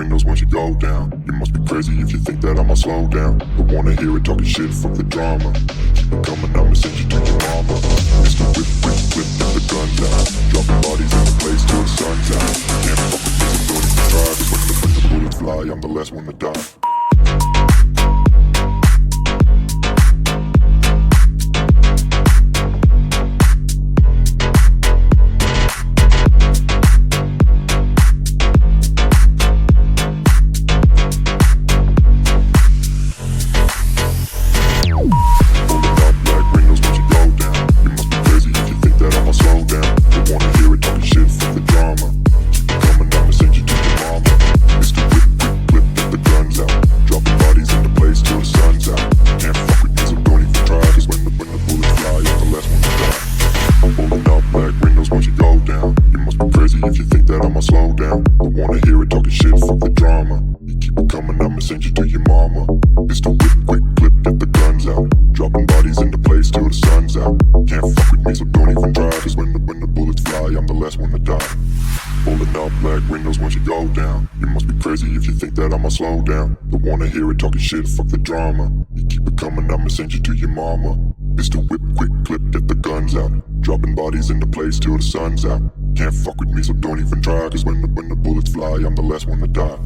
windows once you go down. You must be crazy if you think that I'ma slow down. Don't wanna hear it talking shit, fuck the drama. Keep it coming, I'ma send you to your mama. Mr. Whip, whip, whip, get the guns out. Dropping bodies in the place till the sun's out. Can't fuck with me, so don't even try. Cause when the bullets fly, I'm the last one to die. If you think that I'ma slow down, don't wanna hear it talking shit, fuck the drama. You keep it coming, I'ma send you to your mama. Pistol whip, quick clip, get the guns out. Dropping bodies into place till the sun's out. Can't fuck with me, so don't even try. Cause when the bullets fly, I'm the last one to die. Pulling up black windows once you go down. You must be crazy if you think that I'ma slow down. Don't wanna hear it talking shit, fuck the drama. You keep it coming, I'ma send you to your mama. Pistol whip, quick clip, get the guns out. Dropping bodies into place till the sun's out. Can't fuck with me, so don't even try. Cause when the bullets fly, I'm the last one to die.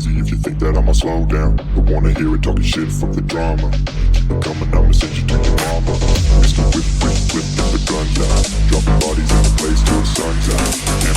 If you think that I'ma slow down, don't wanna hear it talking shit, fuck the drama. Keep it coming, I'ma send you to your mama. Mr. Whip, whip, whip, get the guns out. Dropping bodies in the place till the sun's out. Can't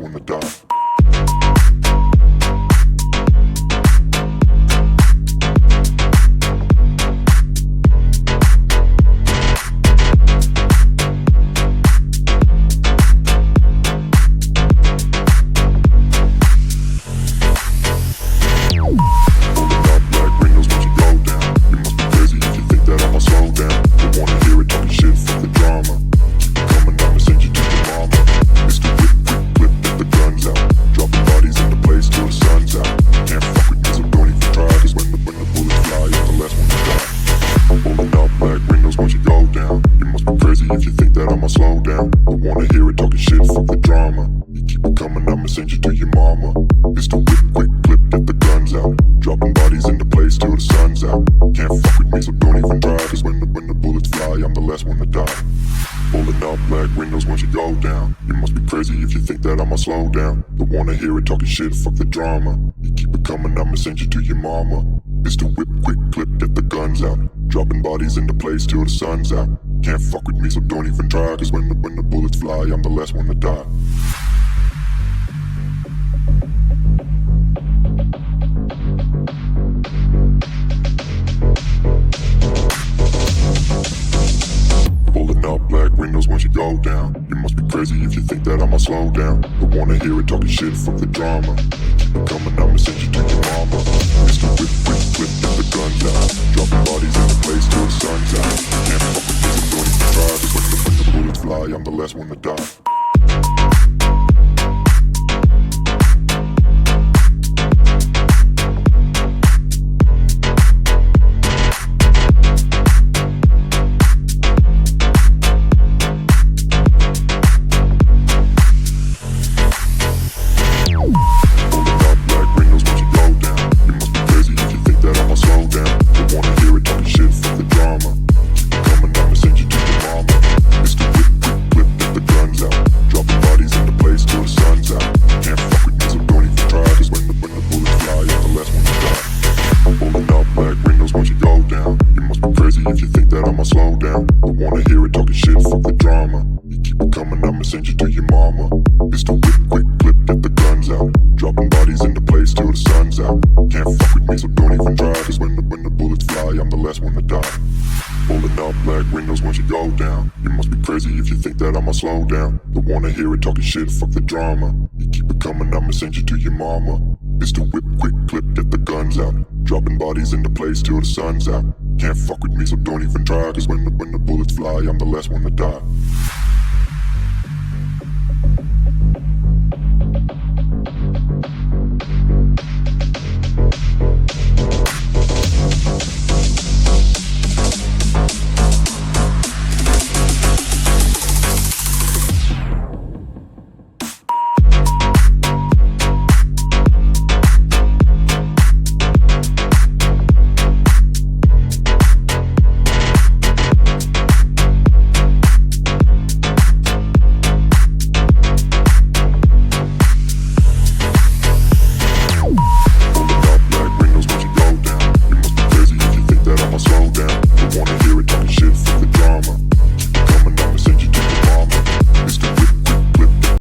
fuck with me, so don't even try. Cause when the bullets fly, I'm the last one to die. If you think that I'ma slow down, don't wanna hear it talking shit, fuck the drama. You keep it coming, I'ma send you to your mama. Pistol whip, quick clip, get the guns out. Dropping bodies into place till the sun's out. Can't fuck with me, so don't even try. Cause when the bullets fly, I'm the last one to die. Pulling up black windows once you go down. You must be crazy if you think that I'ma slow down. Don't wanna hear it talking shit, fuck the drama. You keep it coming, I'ma send you to your mama. Pistol whip, quick clip, get the guns out. Dropping bodies into place till the sun's out. Can't fuck with me, so don't even try. Cause when the bullets fly, I'm the last one to die. Pulling up black windows once you go down. You must be crazy if you think that I'ma slow down. Don't wanna hear it talking shit, fuck the drama. Keep it coming, I'ma send you to your mama. Mr. Whip, whip, whip, get the guns out. Dropping bodies in the place till the sun's out. Can't fuck with me, so don't even try. Cause when the bullets fly, I'm the last one to die. Drama. Keep it coming, I'ma send you to your mama. Mr. Whip, whip, whip, get the guns out. send you to your mama. Pistol whip, quick clip, get the guns out. Dropping bodies into place till the sun's out. Can't fuck with me, so don't even try. Cause when the bullets fly, I'm the last one to die. Pulling up black windows once you go down. You must be crazy if you think that I'ma slow down. Don't wanna hear it talking shit, fuck the drama. You keep it coming, I'ma send you to your mama. Pistol whip, quick clip, get the guns out. Dropping bodies into place till the sun's out. Can't fuck with me, so don't even try. Cause when the bullets fly, I'm the last one to die.